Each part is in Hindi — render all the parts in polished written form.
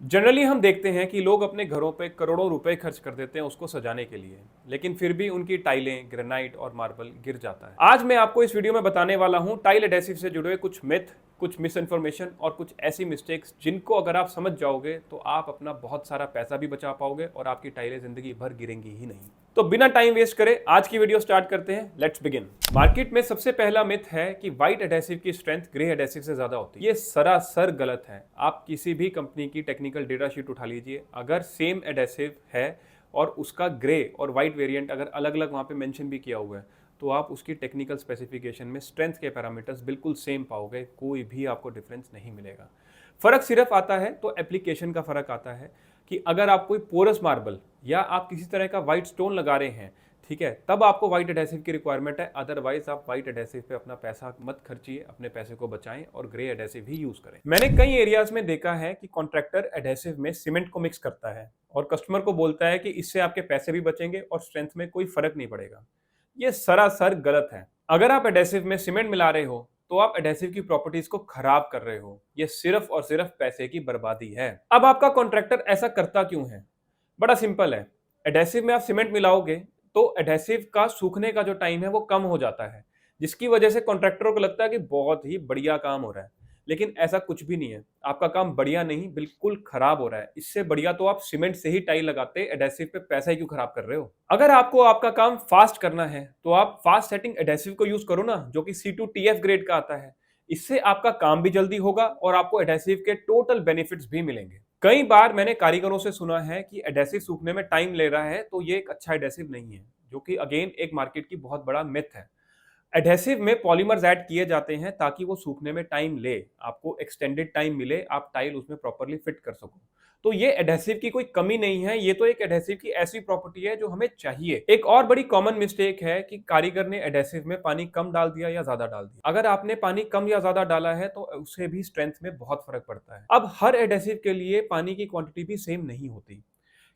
जनरली हम देखते हैं कि लोग अपने घरों पे करोड़ों रुपए खर्च कर देते हैं उसको सजाने के लिए, लेकिन फिर भी उनकी टाइलें, ग्रेनाइट और मार्बल गिर जाता है। आज मैं आपको इस वीडियो में बताने वाला हूं टाइल एडेसिव से जुड़े हुए कुछ मिथ, कुछ मिस इन्फॉर्मेशन और कुछ ऐसी मिस्टेक्स जिनको अगर आप समझ जाओगे तो आप अपना बहुत सारा पैसा भी बचा पाओगे और आपकी टाइलें जिंदगी भर गिरेंगी ही नहीं। तो बिना टाइम वेस्ट करे आज की वीडियो स्टार्ट करते हैं। Let's begin. मार्केट में सबसे पहला मिथ है कि व्हाइट एडेसिव की स्ट्रेंथ ग्रे एडेसिव से ज्यादा होती है। ये सरासर गलत है। आप किसी भी कंपनी की टेक्निकल डेटा शीट उठा लीजिए, अगर सेम एडेसिव है और उसका ग्रे और व्हाइट वेरिएंट अगर अलग अलग वहां पे मेंशन भी किया हुआ है तो आप उसकी टेक्निकल स्पेसिफिकेशन में स्ट्रेंथ के पैरामीटर्स बिल्कुल सेम पाओगे, कोई भी आपको डिफरेंस नहीं मिलेगा। फर्क सिर्फ आता है तो एप्लीकेशन का फर्क आता है कि अगर आप कोई पोरस मार्बल या आप किसी तरह का व्हाइट स्टोन लगा रहे हैं, ठीक है, तब आपको व्हाइट एडेसिव की रिक्वायरमेंट है। अदरवाइज आप व्हाइट एडेसिव पे अपना पैसा मत खर्चिए, अपने पैसे को बचाएं और ग्रे एडेसिव ही यूज करें। मैंने कई एरियाज में देखा है कि कॉन्ट्रैक्टर एडेसिव में सीमेंट को मिक्स करता है और कस्टमर को बोलता है कि इससे आपके पैसे भी बचेंगे और स्ट्रेंथ में कोई फर्क नहीं पड़ेगा। ये सरासर गलत है। अगर आप एडेसिव में सीमेंट मिला रहे हो तो आप एडेसिव की प्रॉपर्टीज को खराब कर रहे हो। ये सिर्फ और सिर्फ पैसे की बर्बादी है। अब आपका कॉन्ट्रैक्टर ऐसा करता क्यों है? बड़ा सिंपल है। एडेसिव में आप सीमेंट मिलाओगे तो एडेसिव का सूखने का जो टाइम है वो कम हो जाता है, जिसकी वजह से कॉन्ट्रैक्टरों को लगता है कि बहुत ही बढ़िया काम हो रहा है। लेकिन ऐसा कुछ भी नहीं है। आपका काम बढ़िया नहीं, बिल्कुल खराब हो रहा है। इससे बढ़िया तो आप सीमेंट से ही टाइल लगाते, एडेसिव पे पैसा ही क्यों खराब कर रहे हो? अगर आपको आपका काम फास्ट करना है तो आप फास्ट सेटिंग एडेसिव को यूज करो ना, जो कि C2TF ग्रेड का आता है। इससे आपका काम भी जल्दी होगा और आपको एडेसिव के टोटल बेनिफिट्स भी मिलेंगे। कई बार मैंने कारीगरों से सुना है कि एडेसिव सूखने में टाइम ले रहा है तो ये एक अच्छा एडेसिव नहीं है, जो कि अगेन एक मार्केट की बहुत बड़ा मिथ है। एडहेसिव में पॉलीमर्स ऐड किए जाते हैं ताकि वो सूखने में टाइम ले, आपको एक्सटेंडेड टाइम मिले, आप टाइल उसमें प्रॉपर्ली फिट कर सको। तो ये एडहेसिव की कोई कमी नहीं है, ये तो एक एडहेसिव की ऐसी प्रॉपर्टी है जो हमें चाहिए। एक और बड़ी कॉमन मिस्टेक है कि कारीगर ने एडहेसिव में पानी कम डाल दिया या ज्यादा डाल दिया। अगर आपने पानी कम या ज्यादा डाला है तो उससे भी स्ट्रेंथ में बहुत फर्क पड़ता है। अब हर एडहेसिव के लिए पानी की क्वांटिटी भी सेम नहीं होती,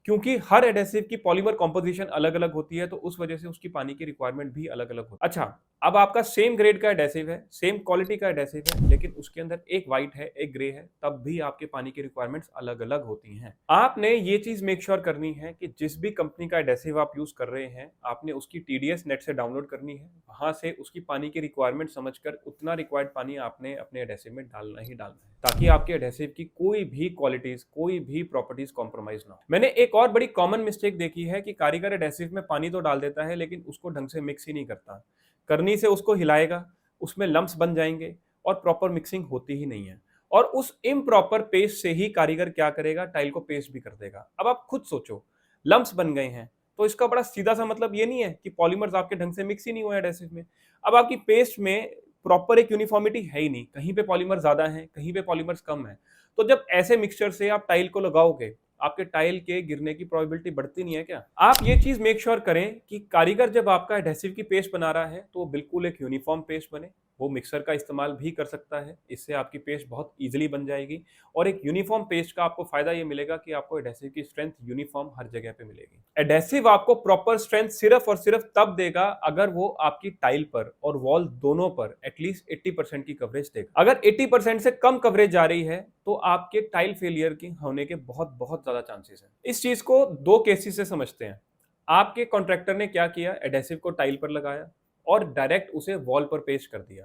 क्योंकि हर एडेसिव की पॉलीमर कॉम्पोजिशन अलग अलग होती है, तो उस वजह से उसकी पानी की रिक्वायरमेंट भी अलग अलग होती है। अच्छा, अब आपका सेम ग्रेड का एडेसिव है, सेम क्वालिटी का एडेसिव है, लेकिन उसके अंदर एक व्हाइट है एक ग्रे है, तब भी आपके पानी की रिक्वायरमेंट्स अलग अलग होती हैं। आपने ये चीज मेक श्योर करनी है कि जिस भी कंपनी का एडेसिव आप यूज कर रहे हैं, आपने उसकी TDS नेट से डाउनलोड करनी है। वहां से उसकी पानी की रिक्वायरमेंट समझकर उतना रिक्वायर्ड पानी आपने अपने एडेसिव में डालना ही डालना है, ताकि आपके एडेसिव की कोई भी क्वालिटीज, कोई भी प्रॉपर्टीज कॉम्प्रोमाइज ना हो। मैंने एक और बड़ी कॉमन मिस्टेक देखी है कि कारीगर एडेसिव में पानी तो डाल देता है लेकिन उसको ढंग से मिक्स ही नहीं करता। करनी से उसको हिलाएगा, उसमें लम्प्स बन जाएंगे और प्रॉपर मिक्सिंग होती ही नहीं है। और उस इम्प्रॉपर पेस्ट से ही कारीगर क्या करेगा, टाइल को पेस्ट भी कर देगा। अब आप खुद सोचो, लम्प्स बन गए हैं तो इसका बड़ा सीधा सा मतलब ये नहीं है कि पॉलीमर्स आपके ढंग से मिक्स ही नहीं हुए एडेसिव में। अब आपकी पेस्ट में प्रॉपर एक यूनिफॉर्मिटी है ही नहीं, कहीं पे पॉलीमर ज्यादा है, कहीं पे पॉलीमर्स कम है। तो जब ऐसे मिक्सचर से आप टाइल को लगाओगे, आपके टाइल के गिरने की प्रोबेबिलिटी बढ़ती नहीं है क्या? आप ये चीज मेक श्योर करें कि कारीगर जब आपका एडहेसिव की पेस्ट बना रहा है तो बिल्कुल एक यूनिफॉर्म पेस्ट बने। वो मिक्सर का इस्तेमाल भी कर सकता है, इससे आपकी पेस्ट बहुत इजीली बन जाएगी। और एक यूनिफॉर्म पेस्ट का आपको फायदा ये मिलेगा कि आपको एडहेसिव की स्ट्रेंथ यूनिफॉर्म हर जगह पे मिलेगी। एडहेसिव आपको प्रॉपर स्ट्रेंथ सिर्फ और सिर्फ तब देगा अगर वो आपकी टाइल पर और वॉल दोनों पर एटलीस्ट 80% की कवरेज देगा। अगर 80% से कम कवरेज जा रही है तो आपके टाइल फेलियर की होने के बहुत बहुत ज्यादा चांसेस हैं। इस चीज को दो केसेस से समझते हैं। आपके कॉन्ट्रैक्टर ने क्या किया, एडेसिव को टाइल पर लगाया और डायरेक्ट उसे वॉल पर पेस्ट कर दिया।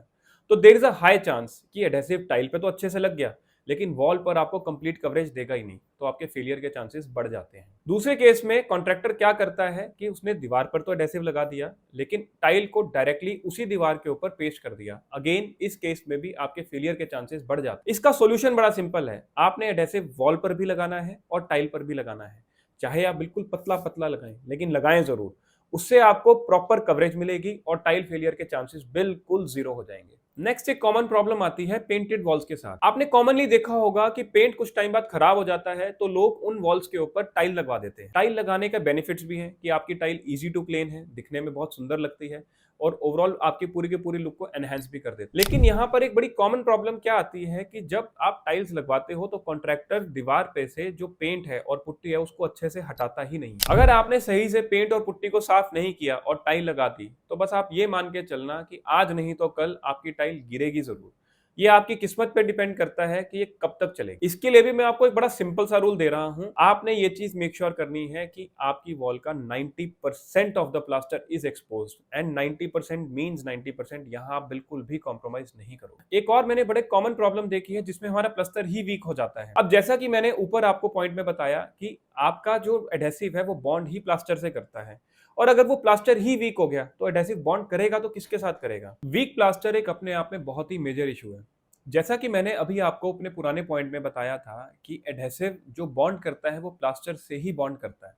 तो there is a high chance कि एडेसिव टाइल पे तो अच्छे से लग गया, लेकिन वॉल पर आपको कंप्लीट कवरेज देगा ही नहीं, तो आपके फेलियर के चांसेस बढ़ जाते हैं। दूसरे केस में कॉन्ट्रैक्टर क्या करता है कि उसने दीवार पर तो एडेसिव लगा दिया, लेकिन टाइल को डायरेक्टली उसी दीवार के ऊपर पेस्ट कर दिया। अगेन इस केस में भी आपके फेलियर के चांसेस बढ़ जाते हैं। इसका सोल्यूशन बड़ा सिंपल है। आपने एडेसिव वॉल पर भी लगाना है और टाइल पर भी लगाना है। चाहे आप बिल्कुल पतला पतला लगाएं, लेकिन लगाएं जरूर। उससे आपको प्रॉपर कवरेज मिलेगी और टाइल फेलियर के चांसेस बिल्कुल जीरो हो जाएंगे। नेक्स्ट एक कॉमन प्रॉब्लम आती है पेंटेड वॉल्स के साथ। आपने कॉमनली देखा होगा कि पेंट कुछ टाइम बाद खराब हो जाता है तो लोग उन वॉल्स के ऊपर टाइल लगवा देते हैं। टाइल लगाने का बेनिफिट्स भी है कि आपकी टाइल इजी टू क्लीन है, दिखने में बहुत सुंदर लगती है और ओवरऑल आपकी पूरी की पूरी लुक को एनहांस भी कर देते हैं। लेकिन यहाँ पर एक बड़ी कॉमन प्रॉब्लम क्या आती है कि जब आप टाइल्स लगवाते हो तो कॉन्ट्रैक्टर दीवार पे से जो पेंट है और पुट्टी है उसको अच्छे से हटाता ही नहीं। अगर आपने सही से पेंट और पुट्टी को साफ नहीं किया और टाइल लगा दी तो बस आप ये मान के चलना कि आज नहीं तो कल आपकी टाइल गिरेगी जरूर। ये आपकी किस्मत पे डिपेंड करता है कि ये कब तक चलेगी। इसके लिए भी मैं आपको एक बड़ा सिंपल सा रूल दे रहा हूं। आपने ये चीज मेक श्योर करनी है कि आपकी वॉल का 90% of the plaster is exposed and 90% means 90%। यहां आप बिल्कुल भी कॉम्प्रोमाइज नहीं करो। एक और मैंने बड़े कॉमन प्रॉब्लम देखी है जिसमें हमारा प्लास्टर ही वीक हो जाता है। अब जैसा कि मैंने ऊपर आपको पॉइंट में बताया कि आपका जो एडहेसिव है वो बॉन्ड ही प्लास्टर से करता है, और अगर वो प्लास्टर ही वीक हो गया तो एडहेसिव बॉन्ड करेगा तो किसके साथ करेगा। वीक प्लास्टर एक अपने आप में बहुत ही मेजर इशू है। जैसा कि मैंने अभी आपको अपने पुराने पॉइंट में बताया था कि एडहेसिव जो बॉन्ड करता है वो प्लास्टर से ही बॉन्ड करता है।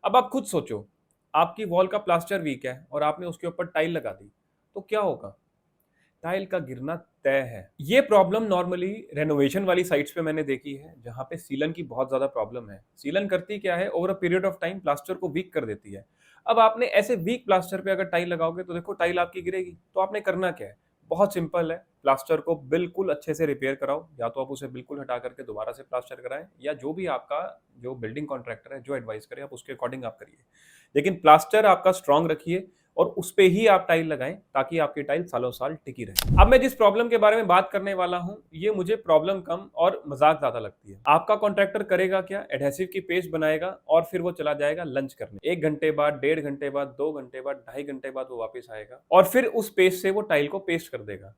अब आप खुद सोचो, आपकी वॉल का प्लास्टर वीक है और आपने उसके ऊपर टाइल लगा दी तो क्या होगा? टाइल का गिरना तय है। ये प्रॉब्लम नॉर्मली रेनोवेशन वाली साइट्स पे मैंने देखी है, जहां पे सीलन की बहुत ज्यादा प्रॉब्लम है। सीलन करती क्या है, over a period of time plaster को वीक कर देती है। अब आपने ऐसे वीक प्लास्टर पे अगर टाइल लगाओगे तो देखो टाइल आपकी गिरेगी। तो आपने करना क्या है, बहुत सिंपल है। प्लास्टर को बिल्कुल अच्छे से रिपेयर कराओ, या तो आप उसे बिल्कुल हटा करके दोबारा से प्लास्टर कराएं, या जो भी आपका जो बिल्डिंग कॉन्ट्रैक्टर है जो एडवाइस करे आप उसके अकॉर्डिंग आप करिए। लेकिन प्लास्टर आपका स्ट्रांग रखिए और उस पे ही आप टाइल लगाएं ताकि आपकी टाइल सालों साल टिकी रहे। अब मैं जिस प्रॉब्लम के बारे में बात करने वाला हूं, ये मुझे प्रॉब्लम कम और मजाक ज्यादा लगती है। आपका कॉन्ट्रैक्टर करेगा क्या, एडहेसिव की पेस्ट बनाएगा और फिर वो चला जाएगा लंच करने। 1 घंटे बाद, 1.5 घंटे बाद, 2 घंटे बाद, 2.5 घंटे बाद वो वापस आएगा और फिर उस पेस्ट से वो टाइल को पेस्ट कर देगा।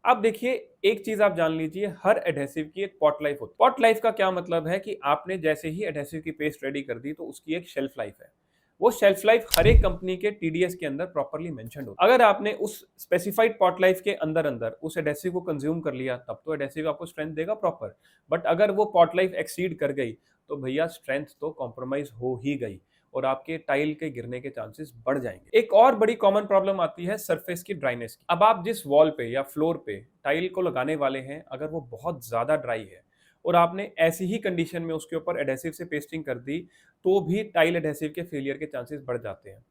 अब देखिए, एक चीज आप जान लीजिए, हर एडहेसिव की एक पॉट लाइफ होती है। पॉट लाइफ का क्या मतलब है कि आपने जैसे ही एडहेसिव की पेस्ट रेडी कर दी तो उसकी एक शेल्फ लाइफ है। वो शेल्फ लाइफ हर एक कंपनी के टीडीएस के अंदर प्रॉपर्ली मेंशन्ड होती है। अगर आपने उस स्पेसिफाइड पॉट लाइफ के अंदर अंदर उस एडहेसिव को कंज्यूम कर लिया तब तो एडहेसिव आपको स्ट्रेंथ देगा प्रॉपर। बट अगर वो पॉट लाइफ एक्सीड कर गई तो भैया स्ट्रेंथ तो कॉम्प्रोमाइज हो ही गई और आपके टाइल के गिरने के चांसेस बढ़ जाएंगे। एक और बड़ी कॉमन प्रॉब्लम आती है सरफेस की ड्राइनेस की। अब आप जिस वॉल पे या फ्लोर पे टाइल को लगाने वाले हैं, अगर वो बहुत ज्यादा ड्राई है और आपने ऐसी ही कंडीशन में उसके ऊपर एडहेसिव से पेस्टिंग कर दी तो भी टाइल एडहेसिव के फेलियर के चांसेस बढ़ जाते हैं।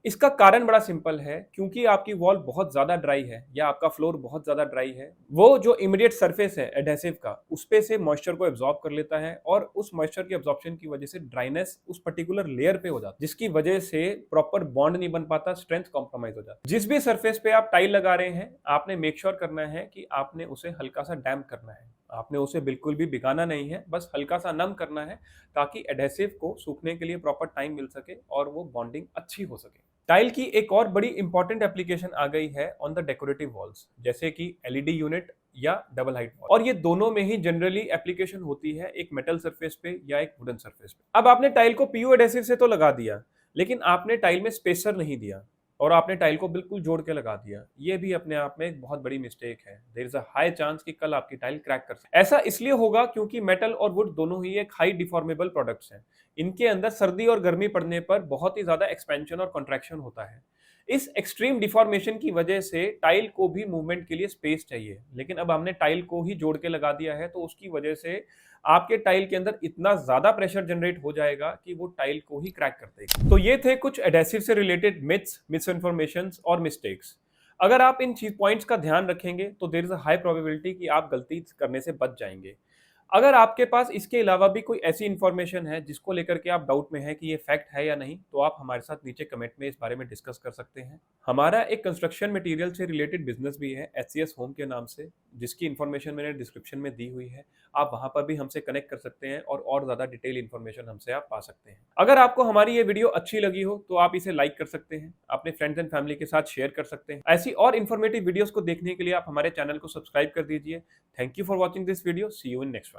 इसका कारण बड़ा सिंपल है, क्योंकि आपकी वॉल बहुत ज्यादा ड्राई है या आपका फ्लोर बहुत ज्यादा ड्राई है, वो जो इमीडिएट सरफेस है एडहेसिव का उस पे से मॉइस्चर को एब्जॉर्ब कर लेता है और उस मॉइस्चर की एब्जॉर्प्शन की वजह से ड्राइनेस उस पर्टिकुलर लेयर पे हो जाती है, जिसकी वजह से प्रॉपर बॉन्ड नहीं बन पाता, स्ट्रेंथ कॉम्प्रोमाइज हो जाती है। जिस भी सरफेस पे आप टाइल लगा रहे हैं आपने मेक श्योर करना है कि आपने उसे हल्का सा डैम्प करना है। आपने उसे बिल्कुल भी भिगाना नहीं है, बस हल्का सा नम करना है ताकि एडहेसिव को सूखने के लिए प्रॉपर टाइम मिल सके और वो बॉन्डिंग अच्छी हो सके। टाइल की एक और बड़ी इंपॉर्टेंट एप्लीकेशन आ गई है ऑन द डेकोरेटिव वॉल्स, जैसे कि एलईडी यूनिट या डबल हाइट वॉल, और ये दोनों में ही जनरली एप्लीकेशन होती है एक मेटल सरफेस पे या एक वुडन सरफेस पे। अब आपने टाइल को पीयू एडहेसिव से तो लगा दिया, लेकिन आपने टाइल में स्पेसर नहीं दिया और आपने टाइल को बिल्कुल जोड़ के लगा दिया। ये भी अपने आप में एक बहुत बड़ी मिस्टेक है। There is a high chance कि कल आपकी टाइल क्रैक कर सकती है। ऐसा इसलिए होगा क्योंकि मेटल और वुड दोनों ही एक हाई डिफॉर्मेबल प्रोडक्ट्स हैं। इनके अंदर सर्दी और गर्मी पड़ने पर बहुत ही ज्यादा एक्सपेंशन और कॉन्ट्रैक्शन होता है। इस एक्सट्रीम डिफॉर्मेशन की वजह से टाइल को भी मूवमेंट के लिए स्पेस चाहिए, लेकिन अब हमने टाइल को ही जोड़ के लगा दिया है तो उसकी वजह से आपके टाइल के अंदर इतना ज्यादा प्रेशर जनरेट हो जाएगा कि वो टाइल को ही क्रैक कर देगा। तो ये थे कुछ एडहेसिव से रिलेटेड मिथ्स, मिसइंफॉर्मेशंस और मिस्टेक्स। अगर आप इन पॉइंट्स का ध्यान रखेंगे तो there is a high probability कि आप गलती करने से बच जाएंगे। अगर आपके पास इसके अलावा भी कोई ऐसी इंफॉर्मेशन है जिसको लेकर के आप डाउट में हैं कि ये फैक्ट है या नहीं, तो आप हमारे साथ नीचे कमेंट में इस बारे में डिस्कस कर सकते हैं। हमारा एक कंस्ट्रक्शन मटेरियल से रिलेटेड बिजनेस भी है एचसीएस होम के नाम से, जिसकी इंफॉर्मेशन मैंने डिस्क्रिप्शन में दी हुई है। आप वहां पर भी हमसे कनेक्ट कर सकते हैं और ज्यादा डिटेल इंफॉर्मेशन हमसे आप पा सकते हैं। अगर आपको हमारी ये वीडियो अच्छी लगी हो तो आप इसे लाइक कर सकते हैं, अपने फ्रेंड्स एंड फैमिली के साथ शेयर कर सकते हैं। ऐसी और इन्फॉर्मेटिव वीडियोस को देखने के लिए आप हमारे चैनल को सब्सक्राइब कर दीजिए। Thank you for watching this video. See you in next one.